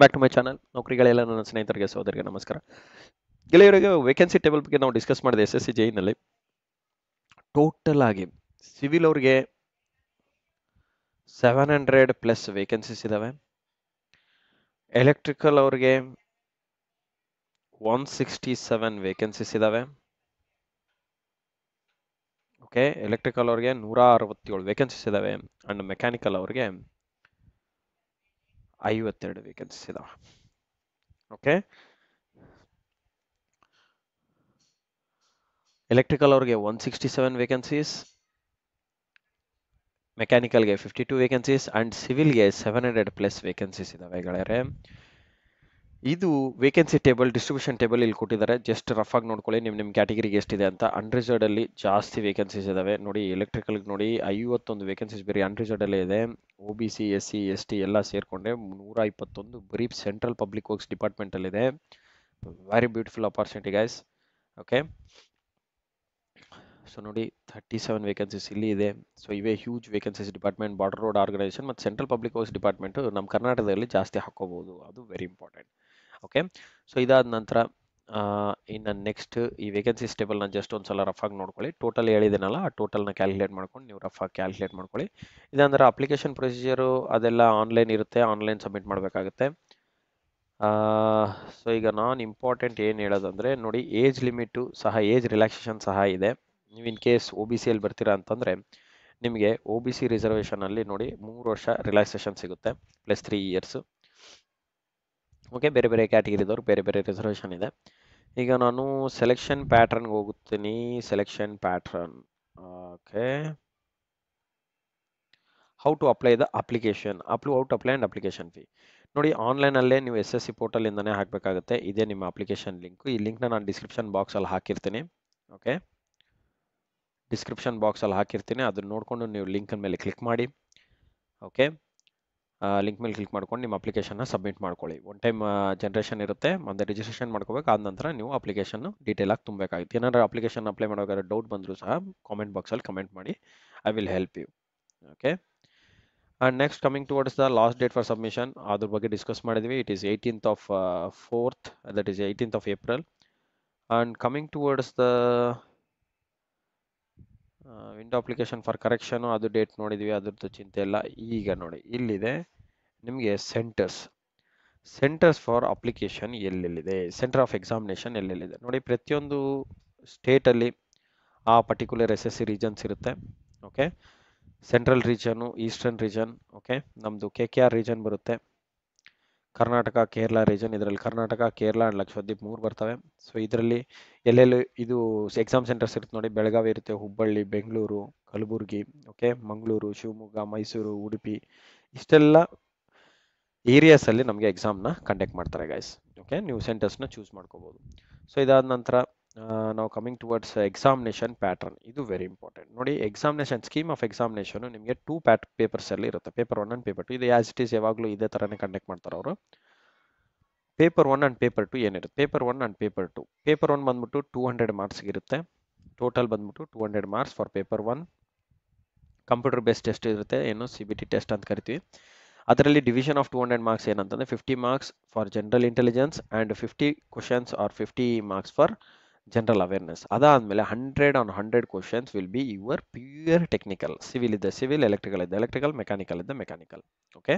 Back to my channel. ನೌಕರಿಗಳೆಲ್ಲ ನನ್ನ ಸ್ನೇಹಿತರಿಗೆ ಸಹೋದರಿಗೆ ನಮಸ್ಕಾರ. ಗೆಳೆಯರಿಗೆ ವೇಕೆನ್ಸಿ ಟೇಬಲ್ ಬಗ್ಗೆ ನಾವು ಡಿಸ್ಕಸ್ ಮಾಡಿದೆ SSC ಜೈನಲ್ಲಿ. ಟೋಟಲ್ ಆಗಿ ಸಿವಿಲ್ ಅವ್ರಿಗೆ 700+ ವೇಕೆನ್ಸೀಸ್ ಇದಾವೆ. ಎಲೆಕ್ಟ್ರಿಕಲ್ ಅವ್ರಿಗೆ 167 ವೇಕೆನ್ಸೀಸ್ ಇದಾವೆ. ಓಕೆ, ಎಲೆಕ್ಟ್ರಿಕಲ್ ಅವ್ರಿಗೆ 167 ವೇಕೆನ್ಸೀಸ್ ಇದಾವೆ. ಅಂಡ್ ಮೆಕ್ಯಾನಿಕಲ್ ಅವ್ರಿಗೆ 52 ವೇಕೆನ್ಸೀಸ್ ಇದಾವೆ. ಓಕೆ, ಎಲೆಕ್ಟ್ರಿಕಲ್ ಅವ್ರಿಗೆ 167 ವೇಕೆನ್ಸೀಸ್, ಮೆಕ್ಯಾನಿಕಲ್ಗೆ 52 ವೇಕೆನ್ಸೀಸ್ ಅಂಡ್ ಸಿವಿಲ್ಗೆ 700+ ವೇಕೆನ್ಸೀಸ್ ಇದಾವೆ ಗೆಳೆಯರೆ. ಇದು ವೇಕೆನ್ಸಿ ಟೇಬಲ್, ಡಿಸ್ಟ್ರಿಬ್ಯೂಷನ್ ಟೇಬಲ್ ಇಲ್ಲಿ ಕೊಟ್ಟಿದ್ದಾರೆ. ಜಸ್ಟ್ ರಫ್ ಆಗಿ ನೋಡ್ಕೊಳ್ಳಿ ನಿಮ್ಮ ಕ್ಯಾಟಗರಿಗೆ ಎಷ್ಟಿದೆ ಅಂತ. ಅನ್ರಿಸರ್ವ್ಡ್ ಅಲ್ಲಿ ಜಾಸ್ತಿ ವೇಕೆನ್ಸೀಸ್ ಇದಾವೆ ನೋಡಿ. ಎಲೆಕ್ಟ್ರಿಕಲ್ಗೆ ನೋಡಿ 51 ವೇಕೆನ್ಸೀಸ್ ಬರೀ ಅನ್ರಿಸರ್ವ್ಡ್ ಅಲ್ಲೇ ಇದೆ. OBC SC ST ಎಲ್ಲ ಸೇರ್ಕೊಂಡೆ 121 ಬರೀ ಸೆಂಟ್ರಲ್ ಪಬ್ಲಿಕ್ ವರ್ಕ್ಸ್ ಡಿಪಾರ್ಟ್ಮೆಂಟ್ ಅಲ್ಲಿ ಇದೆ. Very beautiful opportunity guys. Okay, so ನೋಡಿ 37 ವೇಕೆನ್ಸೀಸ್ ಇಲ್ಲಿ ಇದೆ. ಸೊ ಇವೇ huge vacancies department, border road organisation ಮತ್ತು ಸೆಂಟ್ರಲ್ ಪಬ್ಲಿಕ್ ವರ್ಕ್ಸ್ ಡಿಪಾರ್ಟ್ಮೆಂಟ್ ನಮ್ಮ ಕರ್ನಾಟಕದಲ್ಲಿ ಜಾಸ್ತಿ ಹಾಕೋಬಹುದು. ಅದು ವೆರಿ ಇಂಪಾರ್ಟೆಂಟ್. ಓಕೆ, ಸೊ ಇದಾದ ನಂತರ ಇನ್ನು ನೆಕ್ಸ್ಟ್ ಈ ವೇಕೆನ್ಸೀಸ್ ಟೇಬಲ್ನ ಜಸ್ಟ್ ಒಂದ್ಸಲ ರಫ್ ಆಗಿ ನೋಡ್ಕೊಳ್ಳಿ. ಟೋಟಲ್ ಹೇಳಿದೇನಲ್ಲ, ಆ ಟೋಟಲ್ನ ಕ್ಯಾಲ್ಕುಲೇಟ್ ಮಾಡ್ಕೊಂಡು ನೀವು ರಫ್ ಆಗಿ ಕ್ಯಾಲ್ಕುಲೇಟ್ ಮಾಡ್ಕೊಳ್ಳಿ. ಇದಂದ್ರೆ ಅಪ್ಲಿಕೇಶನ್ ಪ್ರೊಸೀಜರು ಅದೆಲ್ಲ ಆನ್ಲೈನ್ ಇರುತ್ತೆ, ಆನ್ಲೈನ್ ಸಬ್ಮಿಟ್ ಮಾಡಬೇಕಾಗುತ್ತೆ. ಸೊ ಈಗ ನಾನ್ ಇಂಪಾರ್ಟೆಂಟ್ ಏನು ಹೇಳೋದಂದ್ರೆ ನೋಡಿ, ಏಜ್ ಲಿಮಿಟು ಸಹ, ಏಜ್ ರಿಲ್ಯಾಕ್ಸೇಷನ್ ಸಹ ಇದೆ. ನೀವು ಇನ್ ಕೇಸ್ OBC ಅಲ್ಲಿ ಬರ್ತೀರಾ ಅಂತಂದರೆ ನಿಮಗೆ OBC ರಿಸರ್ವೇಷನಲ್ಲಿ ನೋಡಿ 3 ವರ್ಷ ರಿಲ್ಯಾಕ್ಸೇಷನ್ ಸಿಗುತ್ತೆ ಪ್ಲಸ್ 3 ಇಯರ್ಸು. ಓಕೆ, ಬೇರೆ ಬೇರೆ ಕ್ಯಾಟಗಿರಿದವ್ರು ಬೇರೆ ಬೇರೆ ರಿಸರ್ವೇಷನ್ ಇದೆ. ಈಗ ನಾನು ಸೆಲೆಕ್ಷನ್ ಪ್ಯಾಟ್ರನ್ಗೆ ಹೋಗುತ್ತೀನಿ. Selection pattern, okay, how to apply the application, how to apply and application fee ನೋಡಿ. ಆನ್ಲೈನಲ್ಲೇ ನೀವು SSC ಪೋರ್ಟಲಿಂದನೇ ಹಾಕಬೇಕಾಗುತ್ತೆ. ಇದೇ ನಿಮ್ಮ ಅಪ್ಲಿಕೇಶನ್ ಲಿಂಕು. ಈ ಲಿಂಕ್ನ ನಾನು ಡಿಸ್ಕ್ರಿಪ್ಷನ್ ಬಾಕ್ಸಲ್ಲಿ ಹಾಕಿರ್ತೀನಿ. ಓಕೆ, ಡಿಸ್ಕ್ರಿಪ್ಷನ್ ಬಾಕ್ಸಲ್ಲಿ ಹಾಕಿರ್ತೀನಿ, ಅದನ್ನ ನೋಡಿಕೊಂಡು ನೀವು ಲಿಂಕ್ ಮೇಲೆ ಕ್ಲಿಕ್ ಮಾಡಿ. ಓಕೆ, ಲಿಂಕ್ ಮೇಲೆ ಕ್ಲಿಕ್ ಮಾಡ್ಕೊಂಡು ನಿಮ್ಮ ಅಪ್ಲಿಕೇಶನ್ನ ಸಬ್ಮಿಟ್ ಮಾಡ್ಕೊಳ್ಳಿ. ಒನ್ ಟೈಮ್ ಜನ್ರೇಷನ್ ಇರುತ್ತೆ, ಮತ್ತು ರಿಜಿಸ್ಟ್ರೇಷನ್ ಮಾಡ್ಕೋಬೇಕು. ಆದ ನಂತರ ನೀವು ಅಪ್ಲಿಕೇಶನ್ ಡೀಟೇಲಾಗಿ ತುಂಬಬೇಕಾಗುತ್ತೆ. ಏನಾದರೂ ಅಪ್ಲಿಕೇಶನ್ ಅಪ್ಲೈ ಮಾಡೋಕ್ಕಾದ್ರೆ ಡೌಟ್ ಬಂದರೂ ಸಹ ಕಾಮೆಂಟ್ ಬಾಕ್ಸಲ್ಲಿ ಕಮೆಂಟ್ ಮಾಡಿ, I will help you. Okay, and next coming towards the last date for submission, ಅದ್ರ ಬಗ್ಗೆ ಡಿಸ್ಕಸ್ ಮಾಡಿದ್ವಿ. It is 18th of 4th, that is 18th of April. And coming towards the window application for correction, ಅದು date ನೋಡಿದ್ವಿ, ಅದ್ರದ್ದು ಚಿಂತೆ ಇಲ್ಲ. ಈಗ ನೋಡಿ ಇಲ್ಲಿದೆ ನಿಮಗೆ ಸೆಂಟರ್ಸ್ ಫಾರ್ ಅಪ್ಲಿಕೇಶನ್ ಎಲ್ಲೆಲ್ಲಿದೆ, ಸೆಂಟರ್ ಆಫ್ ಎಕ್ಸಾಮಿನೇಷನ್ ಎಲ್ಲೆಲ್ಲಿದೆ ನೋಡಿ. ಪ್ರತಿಯೊಂದು ಸ್ಟೇಟಲ್ಲಿ ಆ ಪರ್ಟಿಕ್ಯುಲರ್ SSC ರೀಜನ್ಸ್ ಇರುತ್ತೆ. Okay, central region, eastern region, okay, ನಮ್ಮದು KKR ರೀಜನ್ ಬರುತ್ತೆ. ಕರ್ನಾಟಕ ಕೇರಳ ರೀಜನ್, ಇದರಲ್ಲಿ ಕರ್ನಾಟಕ, ಕೇರಳ ಆ್ಯಂಡ್ ಲಕ್ಷದ್ವೀಪ್ 3 ಬರ್ತವೆ. ಸೊ ಇದರಲ್ಲಿ ಎಲ್ಲೆಲ್ಲಿ ಇದು ಎಕ್ಸಾಮ್ ಸೆಂಟರ್ಸ್ ಇರುತ್ತೆ ನೋಡಿ. ಬೆಳಗಾವಿ ಇರುತ್ತೆ, ಹುಬ್ಬಳ್ಳಿ, ಬೆಂಗಳೂರು, ಕಲಬುರಗಿ, ಓಕೆ, ಮಂಗಳೂರು, ಶಿವಮೊಗ್ಗ, ಮೈಸೂರು, ಉಡುಪಿ, ಇಷ್ಟೆಲ್ಲ ಏರಿಯಾಸಲ್ಲಿ ನಮಗೆ ಎಕ್ಸಾಮ್ನ ಕಂಡಕ್ಟ್ ಮಾಡ್ತಾರೆ ಗೈಸ್. ಓಕೆ, ನೀವು ಸೆಂಟರ್ಸ್ನ ಚೂಸ್ ಮಾಡ್ಕೋಬೋದು. ಸೊ ಇದಾದ ನಂತರ ನಾವು ಕಮಿಂಗ್ ಟುವರ್ಡ್ಸ್ ಎಕ್ಸಾಮಿನೇಷನ್ ಪ್ಯಾಟ್ರನ್, ಇದು ವೆರಿ ಇಂಪಾರ್ಟೆಂಟ್ ನೋಡಿ. ಎಕ್ಸಾಮಿನೇಷನ್ ಸ್ಕೀಮ್ ಆಫ್ ಎಕ್ಸಾಮಿನೇಷನ್ ನಿಮಗೆ 2 ಪೇಪರ್ಸಲ್ಲಿ ಇರುತ್ತೆ, ಪೇಪರ್ 1 ಆ್ಯಂಡ್ ಪೇಪರ್ 2. ಇದು ಆ್ಯಸ್ ಇಟ್ ಈಸ್ ಯಾವಾಗಲೂ ಇದೇ ಥರನೇ ಕಂಡಕ್ಟ್ ಮಾಡ್ತಾರೆ ಅವರು. ಪೇಪರ್ 1 ಆ್ಯಂಡ್ ಪೇಪರ್ 2 ಏನಿರುತ್ತೆ, ಪೇಪರ್ 1 ಆ್ಯಂಡ್ ಪೇಪರ್ 2. ಪೇಪರ್ 1 ಬಂದ್ಬಿಟ್ಟು 200 ಮಾರ್ಕ್ಸ್ಗಿರುತ್ತೆ. ಟೋಟಲ್ ಬಂದ್ಬಿಟ್ಟು 200 marks for paper 1. Computer based test ಇರುತ್ತೆ, ಏನು CBT ಟೆಸ್ಟ್ ಅಂತ ಕರಿತೀವಿ. ಅದರಲ್ಲಿ ಡಿವಿಷನ್ ಆಫ್ 200 ಮಾರ್ಕ್ಸ್ ಏನಂತಂದರೆ 50 marks for general intelligence and 50 questions are 50 marks for general awareness. ಅದಾದಮೇಲೆ 100 on 100 questions will be your pure technical. Civil ಇದ್ದ civil, electrical ಇದ್ದ electrical, mechanical ಇದ್ದ ಮೆಕ್ಯಾನಿಕಲ್. ಓಕೆ,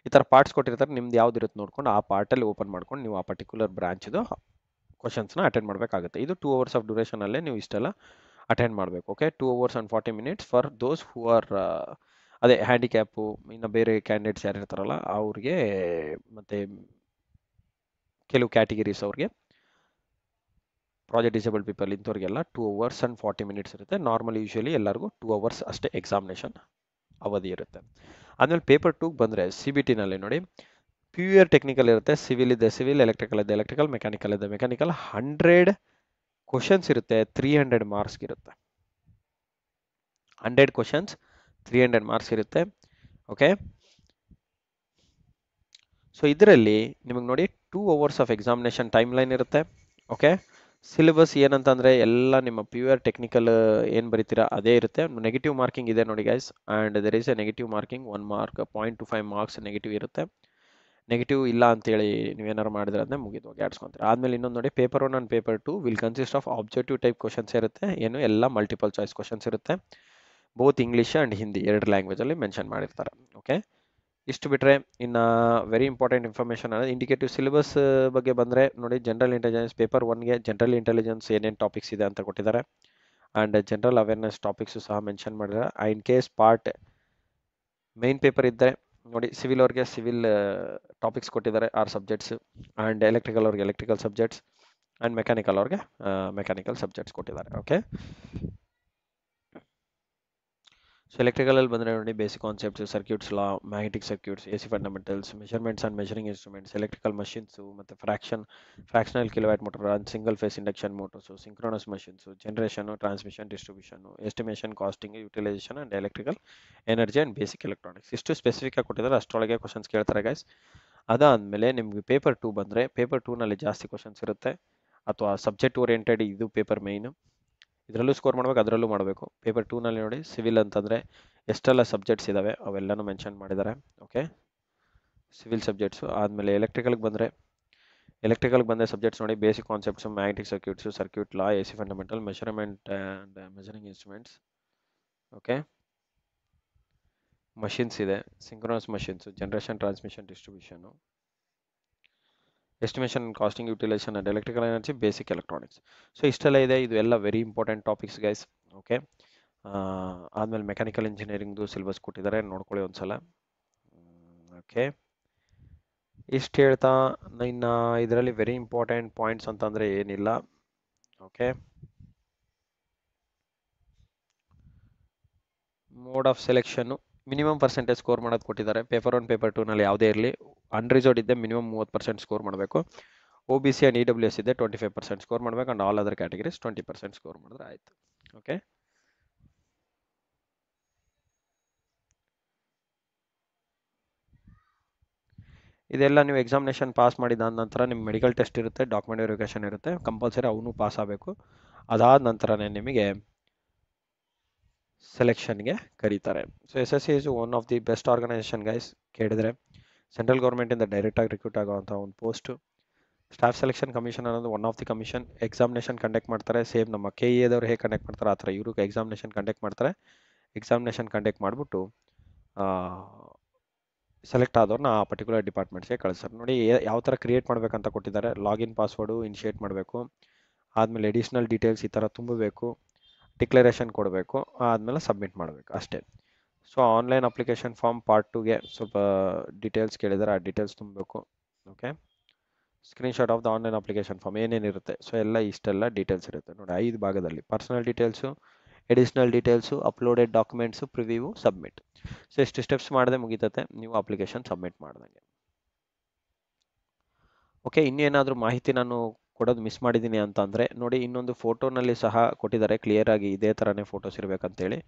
ಈ ಥರ ಪಾರ್ಟ್ಸ್ ಕೊಟ್ಟಿರ್ತಾರೆ. ನಿಮ್ದು ಯಾವ್ದು ಇರುತ್ತೆ ನೋಡ್ಕೊಂಡು ಆ ಪಾರ್ಟಲ್ಲಿ ಓಪನ್ ಮಾಡ್ಕೊಂಡು ನೀವು ಆ ಪರ್ಟಿಕ್ಯುಲರ್ ಬ್ರಾಂಚ್ದು ಕ್ವಶನ್ಸ್ನ ಅಟೆಂಡ್ ಮಾಡಬೇಕಾಗುತ್ತೆ. ಇದು 2 hours ಆಫ್ ಡ್ಯೂರೇಷನಲ್ಲೇ ನೀವು ಇಷ್ಟೆಲ್ಲ ಅಟೆಂಡ್ ಮಾಡಬೇಕು. Okay, 2 hours and 40 minutes for those who are ಅದೇ ಹ್ಯಾಂಡಿಕ್ಯಾಪು, ಇನ್ನು ಬೇರೆ ಕ್ಯಾಂಡಿಡೇಟ್ಸ್ ಯಾರು ಇರ್ತಾರಲ್ಲ ಅವ್ರಿಗೆ, ಮತ್ತು ಕೆಲವು ಕ್ಯಾಟಗಿರೀಸ್ ಅವ್ರಿಗೆ, ಪ್ರಾಜೆಕ್ಟ್ ಡಿಸೇಬಲ್ಡ್ ಪೀಪಲ್, ಇಂಥವ್ರಿಗೆಲ್ಲ 2 hours and 40 minutes ಇರುತ್ತೆ. ನಾರ್ಮಲಿ ಯೂಶಲಿ ಎಲ್ಲರಿಗೂ 2 hours ಅಷ್ಟೇ ಎಕ್ಸಾಮಿನೇಷನ್ ಅವಧಿ ಇರುತ್ತೆ. ಆಮೇಲೆ ಪೇಪರ್ 2ಗೆ ಬಂದರೆ CBTನಲ್ಲಿ ನೋಡಿ ಪ್ಯೂರ್ ಟೆಕ್ನಿಕಲ್ ಇರುತ್ತೆ. ಸಿವಿಲ್ ಇದೆ ಸಿವಿಲ್, ಎಲೆಕ್ಟ್ರಿಕಲ್ ಇದೆ ಎಲೆಕ್ಟ್ರಿಕಲ್, ಮೆಕ್ಯಾನಿಕಲ್ ಇದೆ ಮೆಕ್ಯಾನಿಕಲ್. 100 ಕ್ವಶನ್ಸ್ ಇರುತ್ತೆ, 300 ಮಾರ್ಕ್ಸ್ ಇರುತ್ತೆ. 100 ಕ್ವಶನ್ಸ್ 300 ಮಾರ್ಕ್ಸ್ ಇರುತ್ತೆ. ಓಕೆ, ಸೊ ಇದರಲ್ಲಿ ನಿಮಗೆ ನೋಡಿ 2 hours of examination time line ಇರುತ್ತೆ. ಓಕೆ, ಸಿಲೆಬಸ್ ಏನಂತಂದರೆ ಎಲ್ಲ ನಿಮ್ಮ ಪ್ಯೂರ್ ಟೆಕ್ನಿಕಲ್ ಏನು ಬರೀತೀರಾ ಅದೇ ಇರುತ್ತೆ. ನೆಗೆಟಿವ್ ಮಾರ್ಕಿಂಗ್ ಇದೆ ನೋಡಿ guys, and there is A negative marking 1 mark 0.25 marks negative ಇರುತ್ತೆ. ನೆಗೆಟಿವ್ ಇಲ್ಲ ಅಂತೇಳಿ ನೀವೇನಾರು ಮಾಡಿದ್ರೆ ಅದನ್ನ ಮುಗಿದು ಹೋಗಿ ಆಡ್ಸ್ಕೊಂತೀರ. ಆದಮೇಲೆ ಇನ್ನೊಂದು ನೋಡಿ, paper 1 and paper 2 will consist of objective type questions ಇರುತ್ತೆ, ಏನು ಎಲ್ಲ ಮಲ್ಟಿಪಲ್ ಚಾಯ್ಸ್ ಕ್ವಶನ್ಸ್ ಇರುತ್ತೆ. ಬೋತ್ ಇಂಗ್ಲೀಷ್ ಆ್ಯಂಡ್ ಹಿಂದಿ ಎರಡು ಲ್ಯಾಂಗ್ವೇಜಲ್ಲಿ ಮೆನ್ಷನ್ ಮಾಡಿರ್ತಾರೆ. ಓಕೆ, ಇಷ್ಟು ಬಿಟ್ಟರೆ ಇನ್ನು ವೆರಿ ಇಂಪಾರ್ಟೆಂಟ್ ಇನ್ಫಾರ್ಮೇಷನ್ ಅಂದರೆ ಇಂಡಿಕೇಟಿವ್ ಸಿಲೆಬಸ್ ಬಗ್ಗೆ ಬಂದರೆ ನೋಡಿ, ಜನರಲ್ ಇಂಟೆಲಿಜೆನ್ಸ್ ಪೇಪರ್ 1ಗೆ ಜನರಲ್ ಇಂಟೆಲಿಜೆನ್ಸ್ ಏನೇನು ಟಾಪಿಕ್ಸ್ ಇದೆ ಅಂತ ಕೊಟ್ಟಿದ್ದಾರೆ. ಆ್ಯಂಡ್ ಜನರಲ್ ಅವೇರ್ನೆಸ್ ಟಾಪಿಕ್ಸು ಸಹ ಮೆನ್ಷನ್ ಮಾಡಿದ್ದಾರೆ. In case part main paper ಇದ್ದರೆ ನೋಡಿ, ಸಿವಿಲ್ ಅವ್ರಿಗೆ ಸಿವಿಲ್ ಟಾಪಿಕ್ಸ್ ಕೊಟ್ಟಿದ್ದಾರೆ 6 ಸಬ್ಜೆಕ್ಟ್ಸ್, ಆ್ಯಂಡ್ ಎಲೆಕ್ಟ್ರಿಕಲ್ ಅವ್ರಿಗೆ ಎಲೆಕ್ಟ್ರಿಕಲ್ ಸಬ್ಜೆಕ್ಟ್ಸ್, ಆ್ಯಂಡ್ ಮೆಕ್ಯಾನಿಕಲ್ ಅವ್ರಿಗೆ ಮೆಕ್ಯಾನಿಕಲ್ ಸಬ್ಜೆಕ್ಟ್ಸ್ ಕೊಟ್ಟಿದ್ದಾರೆ. ಓಕೆ, ಸೊ ಎಲೆಕ್ಟ್ರಿಕಲಲ್ಲಿ ಬಂದರೆ ನೋಡಿ, basic concepts, circuits law, magnetic circuits, A C fundamentals, measurements and measuring instruments, electrical machines ಮತ್ತು fractional kilowatt motor and single phase induction motors, synchronous machines, generation, transmission, distribution, estimation, costing, utilisation and electrical energy and basic electronics. ಇಷ್ಟು specific ಆಗಿ ಕೊಟ್ಟಿದ್ದಾರೆ, ಅಷ್ಟರೊಳಗೆ questions ಕೇಳ್ತಾರೆ guys. ಅದಾದಮೇಲೆ ನಿಮಗೆ paper 2 ಬಂದರೆ, paper 2ನಲ್ಲಿ ಜಾಸ್ತಿ ಕ್ವಶನ್ಸ್ ಇರುತ್ತೆ, ಅಥವಾ ಸಬ್ಜೆಕ್ಟ್ ಓರಿಯೆಂಟೆಡ್ ಇದು ಪೇಪರ್ ಮೇಯ್ನು, ಇದರಲ್ಲೂ ಸ್ಕೋರ್ ಮಾಡಬೇಕು, ಅದರಲ್ಲೂ ಮಾಡಬೇಕು. ಪೇಪರ್ 2ನಲ್ಲಿ ನೋಡಿ, ಸಿವಿಲ್ ಅಂತಂದರೆ ಎಷ್ಟೆಲ್ಲ ಸಬ್ಜೆಕ್ಟ್ಸ್ ಇದ್ದಾವೆ ಅವೆಲ್ಲನೂ ಮೆನ್ಷನ್ ಮಾಡಿದ್ದಾರೆ. Okay, civil subjects. ಆದಮೇಲೆ ಎಲೆಕ್ಟ್ರಿಕಲ್ಗೆ ಬಂದರೆ ಸಬ್ಜೆಕ್ಟ್ಸ್ ನೋಡಿ, basic concepts, magnetic circuits, circuit law, A C fundamental, measurement and measuring instruments. Okay, machines ಇದೆ, synchronous machines, generation, transmission, distribution, estimation, costing, utilisation and electrical energy, basic electronics. So ಇಷ್ಟೆಲ್ಲ ಇದೆ, ಇದು ಎಲ್ಲ very important topics guys. Okay, ಆದಮೇಲೆ mechanical ಇಂಜಿನಿಯರಿಂಗ್ದು syllabus ಕೊಟ್ಟಿದ್ದಾರೆ, ನೋಡ್ಕೊಳ್ಳಿ ಒಂದ್ಸಲ. ಓಕೆ, ಇಷ್ಟು ಹೇಳ್ತಾ ಇನ್ನು ಇದರಲ್ಲಿ ವೆರಿ ಇಂಪಾರ್ಟೆಂಟ್ ಪಾಯಿಂಟ್ಸ್ ಅಂತಂದರೆ ಏನಿಲ್ಲ. ಓಕೆ, ಮೋಡ್ ಆಫ್ ಸೆಲೆಕ್ಷನ್ನು ಮಿನಿಮಮ್ ಪರ್ಸೆಂಟೇಜ್ ಸ್ಕೋರ್ ಮಾಡೋದು ಕೊಟ್ಟಿದ್ದಾರೆ. ಪೇಪರ್ 1 ಪೇಪರ್ 2ನಲ್ಲಿ ಯಾವುದೇ ಇರಲಿ, ಅನ್ರಿಸರ್ವ್ಡ್ ಇದ್ದೆ ಮಿನಿಮಮ್ 30% ಸ್ಕೋರ್ ಮಾಡಬೇಕು. OBC ಆ್ಯಂಡ್ EWS ಇದೆ 25% ಸ್ಕೋರ್ ಮಾಡಬೇಕು, and all other categories 20% score ಮಾಡಿದ್ರೆ ಆಯಿತು. ಓಕೆ, ಇದೆಲ್ಲ ನೀವು ಎಕ್ಸಾಮಿನೇಷನ್ ಪಾಸ್ ಮಾಡಿದ ನಂತರ ನಿಮ್ಮ ಮೆಡಿಕಲ್ ಟೆಸ್ಟ್ ಇರುತ್ತೆ, ಡಾಕ್ಯುಮೆಂಟ್ ವೆರಿಫಿಕೇಷನ್ ಇರುತ್ತೆ, ಕಂಪಲ್ಸರಿ ಅವನು ಪಾಸ್ ಆಗಬೇಕು. ಅದಾದ ನಂತರನೇ ನಿಮಗೆ ಸೆಲೆಕ್ಷನ್ಗೆ ಕರೀತಾರೆ. So SSC is one of the best organisation guys. ಕೇಳಿದರೆ ಸೆಂಟ್ರಲ್ ಗೌರ್ಮೆಂಟಿಂದ ಡೈರೆಕ್ಟಾಗಿ ರಿಕ್ರೂಟ್ ಆಗುವಂಥ ಒಂದು ಪೋಸ್ಟು. ಸ್ಟಾಫ್ ಸೆಲೆಕ್ಷನ್ ಕಮಿಷನ್ ಅನ್ನೋದು one of the commission. Examination conduct ಮಾಡ್ತಾರೆ, ಸೇಮ್ ನಮ್ಮ KE ದವ್ರು ಹೇಗೆ ಕಂಡಕ್ಟ್ ಮಾಡ್ತಾರೆ ಆ ಥರ ಇವರು ಎಕ್ಸಾಮಿನೇಷನ್ ಕಂಡಕ್ಟ್ ಮಾಡ್ತಾರೆ. ಎಕ್ಸಾಮಿನೇಷನ್ ಕಂಡಕ್ಟ್ ಮಾಡಿಬಿಟ್ಟು ಸೆಲೆಕ್ಟ್ ಆದವ್ರನ್ನ ಆ ಪರ್ಟಿಕ್ಯುಲರ್ ಡಿಪಾರ್ಟ್ಮೆಂಟ್ಸ್ಗೆ ಕಳಿಸ್ತಾರೆ. ನೋಡಿ ಯಾವ ಥರ ಕ್ರಿಯೇಟ್ ಮಾಡಬೇಕಂತ ಕೊಟ್ಟಿದ್ದಾರೆ. ಲಾಗಿನ್ ಪಾಸ್ವರ್ಡು ಇನಿಷಿಯೇಟ್ ಮಾಡಬೇಕು, ಆದಮೇಲೆ ಎಡಿಷ್ನಲ್ ಡೀಟೇಲ್ಸ್ ಈ ಥರ ತುಂಬಬೇಕು, ಡಿಕ್ಲರೇಷನ್ ಕೊಡಬೇಕು, ಆದಮೇಲೆ ಸಬ್ಮಿಟ್ ಮಾಡಬೇಕು ಅಷ್ಟೇ. So online application form part 2ಗೆ ಸ್ವಲ್ಪ ಡೀಟೇಲ್ಸ್ ಕೇಳಿದ್ದಾರೆ, ಆ ಡೀಟೇಲ್ಸ್ ತುಂಬಬೇಕು. Okay, screenshot of the online application form ಏನೇನಿರುತ್ತೆ, ಸೊ ಇಷ್ಟೆಲ್ಲ ಡೀಟೇಲ್ಸ್ ಇರುತ್ತೆ ನೋಡಿ 5 ಭಾಗದಲ್ಲಿ. Personal details, additional details, uploaded documents, preview, submit. So ಇಷ್ಟು ಸ್ಟೆಪ್ಸ್ ಮಾಡದೆ ಮುಗಿತತೆ ನೀವು ಅಪ್ಲಿಕೇಶನ್ ಸಬ್ಮಿಟ್ ಮಾಡ್ದಂಗೆ. ಓಕೆ, ಇನ್ನೇನಾದರೂ ಮಾಹಿತಿ ನಾನು ಕೊಡೋದು ಮಿಸ್ ಮಾಡಿದ್ದೀನಿ ಅಂತಂದರೆ ನೋಡಿ, ಇನ್ನೊಂದು ಫೋಟೋನಲ್ಲಿ ಸಹ ಕೊಟ್ಟಿದ್ದಾರೆ ಕ್ಲಿಯರ್ ಆಗಿ, ಇದೇ ಥರನೇ ಫೋಟೋಸ್ ಇರಬೇಕಂತೇಳಿ.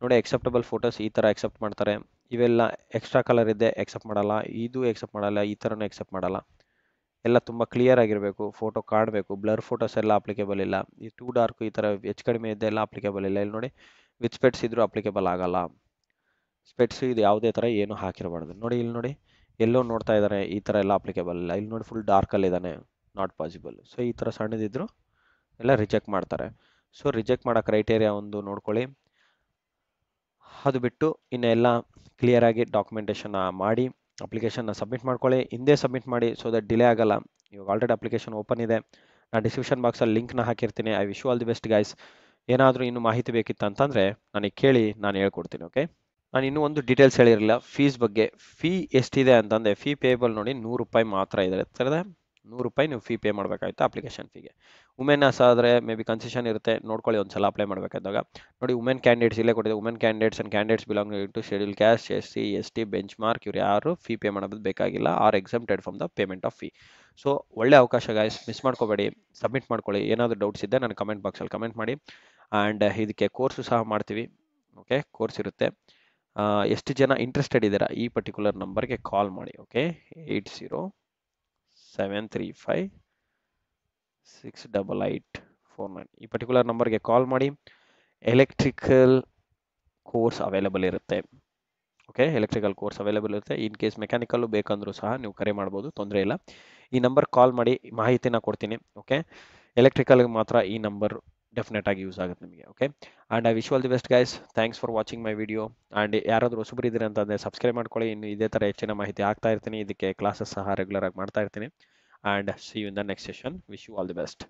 ನೋಡಿ, ಎಕ್ಸೆಪ್ಟಬಲ್ ಫೋಟೋಸ್ ಈ ಥರ ಎಕ್ಸೆಪ್ಟ್ ಮಾಡ್ತಾರೆ. ಇವೆಲ್ಲ ಎಕ್ಸ್ಟ್ರಾ ಕಲರ್ ಇದೆ ಎಕ್ಸೆಪ್ಟ್ ಮಾಡಲ್ಲ, ಇದು ಎಕ್ಸೆಪ್ಟ್ ಮಾಡಲ್ಲ, ಈ ಥರನೂ ಎಕ್ಸೆಪ್ಟ್ ಮಾಡಲ್ಲ. ಎಲ್ಲ ತುಂಬ ಕ್ಲಿಯರ್ ಆಗಿರಬೇಕು, ಫೋಟೋ ಕಾಣಬೇಕು. ಬ್ಲರ್ ಫೋಟೋಸ್ ಎಲ್ಲ ಅಪ್ಲಿಕೇಬಲ್ ಇಲ್ಲ. ಈ ಟೂ ಡಾರ್ಕ್ ಈ ಥರ ಹೆಚ್ಚು ಕಡಿಮೆ ಇದೆಲ್ಲ ಅಪ್ಲಿಕೇಬಲ್ ಇಲ್ಲ. ಇಲ್ಲಿ ನೋಡಿ, ವಿತ್ ಸ್ಪೆಟ್ಸ್ ಇದ್ರೂ ಅಪ್ಲಿಕೇಬಲ್ ಆಗಲ್ಲ. ಸ್ಪೆಟ್ಸ್ ಇದು ಯಾವುದೇ ಥರ ಏನು ಹಾಕಿರಬಾರ್ದು. ನೋಡಿ, ಇಲ್ಲಿ ನೋಡಿ ಎಲ್ಲೋ ನೋಡ್ತಾ ಇದ್ದಾರೆ, ಈ ಥರ ಎಲ್ಲ ಅಪ್ಲಿಕೇಬಲ್ ಇಲ್ಲ. ಇಲ್ಲಿ ನೋಡಿ ಫುಲ್ ಡಾರ್ಕಲ್ಲಿದ್ದಾನೆ, ನಾಟ್ ಪಾಸಿಬಲ್. ಸೊ ಈ ಥರ ಸಣ್ಣದಿದ್ರು ಎಲ್ಲ ರಿಜೆಕ್ಟ್ ಮಾಡ್ತಾರೆ. ಸೊ ರಿಜೆಕ್ಟ್ ಮಾಡೋ ಕ್ರೈಟೇರಿಯಾ ಒಂದು ನೋಡ್ಕೊಳ್ಳಿ. ಅದು ಬಿಟ್ಟು ಇನ್ನೆಲ್ಲ ಕ್ಲಿಯರಾಗಿ ಡಾಕ್ಯುಮೆಂಟೇಷನ್ ಮಾಡಿ ಅಪ್ಲಿಕೇಶನ್ನ ಸಬ್ಮಿಟ್ ಮಾಡ್ಕೊಳ್ಳಿ. ಹಿಂದೆ ಸಬ್ಮಿಟ್ ಮಾಡಿ, ಸೊ ದಟ್ ಡಿಲೇ ಆಗಲ್ಲ. ಇವಾಗ ಆಲ್ರೆಡಿ ಅಪ್ಲಿಕೇಶನ್ ಓಪನ್ ಇದೆ, ನಾನು ಡಿಸ್ಕ್ರಿಪ್ಷನ್ ಬಾಕ್ಸಲ್ಲಿ ಲಿಂಕ್ನ ಹಾಕಿರ್ತೀನಿ. I wish you all the best guys. ಏನಾದರೂ ಇನ್ನೂ ಮಾಹಿತಿ ಬೇಕಿತ್ತು ಅಂತಂದರೆ ನನಗೆ ಕೇಳಿ, ನಾನು ಹೇಳ್ಕೊಡ್ತೀನಿ. ಓಕೆ, ನಾನು ಇನ್ನೂ ಒಂದು ಡೀಟೇಲ್ಸ್ ಹೇಳಿರಲಿಲ್ಲ ಫೀಸ್ ಬಗ್ಗೆ. ಫೀ ಎಷ್ಟಿದೆ ಅಂತಂದರೆ, ಫೀ ಪೇಬಲ್ ನೋಡಿ ₹100 ಮಾತ್ರ ಇದೆ. ₹100 ನೀವು ಫೀ ಪೇ ಮಾಡಬೇಕಾಗುತ್ತೆ ಅಪ್ಲಿಕೇಶನ್ ಫೀಗೆ. ವುಮೆನ್ಸ್ ಆದರೆ ಮೇ ಬಿ ಕನ್ಸೆಷನ್ ಇರುತ್ತೆ, ನೋಡ್ಕೊಳ್ಳಿ ಒಂದ್ಸಲ ಅಪ್ಲೈ ಮಾಡಬೇಕಾದಾಗ. ನೋಡಿ, ವುಮೆನ್ ಕ್ಯಾಂಡಿಡೇಟ್ಸ್ ಇಲ್ಲೇ ಕೊಟ್ಟಿದೆ. Women candidates and candidates belong to schedule caste, SC ST benchmark, ಇವ್ರು ಯಾರು ಫೀ ಪೇ ಮಾಡೋದು ಬೇಕಾಗಿಲ್ಲ, are exempted from the payment of fee. So ಒಳ್ಳೆ ಅವಕಾಶ ಗಾಯ್ಸ್, ಮಿಸ್ ಮಾಡ್ಕೋಬೇಡಿ, ಸಬ್ಮಿಟ್ ಮಾಡ್ಕೊಳ್ಳಿ. ಏನಾದರೂ ಡೌಟ್ಸ್ ಇದ್ದರೆ ನಾನು ಕಮೆಂಟ್ ಬಾಕ್ಸಲ್ಲಿ ಕಮೆಂಟ್ ಮಾಡಿ. ಆ್ಯಂಡ್ ಇದಕ್ಕೆ ಕೋರ್ಸು ಸಹ ಮಾಡ್ತೀವಿ. ಓಕೆ, ಕೋರ್ಸ್ ಇರುತ್ತೆ. ಎಷ್ಟು ಜನ ಇಂಟ್ರೆಸ್ಟೆಡ್ ಇದ್ದೀರಾ ಈ ಪರ್ಟಿಕ್ಯುಲರ್ ನಂಬರ್ಗೆ ಕಾಲ್ ಮಾಡಿ. ಓಕೆ, 8073568849 ಈ ಪರ್ಟಿಕ್ಯುಲರ್ ನಂಬರ್ಗೆ ಕಾಲ್ ಮಾಡಿ. ಎಲೆಕ್ಟ್ರಿಕಲ್ ಕೋರ್ಸ್ ಅವೈಲಬಲ್ ಇರುತ್ತೆ. ಓಕೆ, ಎಲೆಕ್ಟ್ರಿಕಲ್ ಕೋರ್ಸ್ ಅವೈಲೇಬಲ್ ಇರುತ್ತೆ. ಇನ್ ಕೇಸ್ ಮೆಕ್ಯಾನಿಕಲ್ಲು ಬೇಕಂದ್ರೂ ಸಹ ನೀವು ಕರೆ ಮಾಡ್ಬೋದು, ತೊಂದರೆ ಇಲ್ಲ. ಈ ನಂಬರ್ ಕಾಲ್ ಮಾಡಿ ಮಾಹಿತಿನ ಕೊಡ್ತೀನಿ. ಓಕೆ, ಎಲೆಕ್ಟ್ರಿಕಲ್ಗೆ ಮಾತ್ರ ಈ ನಂಬರ್ ಡೆಫಿನೆಟ್ ಆಗಿ ಯೂಸ್ ಆಗುತ್ತೆ ನಿಮಗೆ. Okay, and I wish all the best guys. Thanks for watching my video. And ಯಾರಾದರೂ ಹೊಸಬರು ಇದ್ದೀರಿ ಅಂತಂದರೆ ಸಬ್ಸ್ಕ್ರೈಬ್ ಮಾಡ್ಕೊಳ್ಳಿ. ಇನ್ನು ಇದೇ ಥರ ಹೆಚ್ಚಿನ ಮಾಹಿತಿ ಆಗ್ತಾ ಇರ್ತೀನಿ. ಇದಕ್ಕೆ ಕ್ಲಾಸಸ್ ಸಹ ರೆಗ್ಯುಲರ್ ಆಗಿ ಮಾಡ್ತಾ ಇರ್ತೀನಿ. And see you in the next session. Wish you all the best.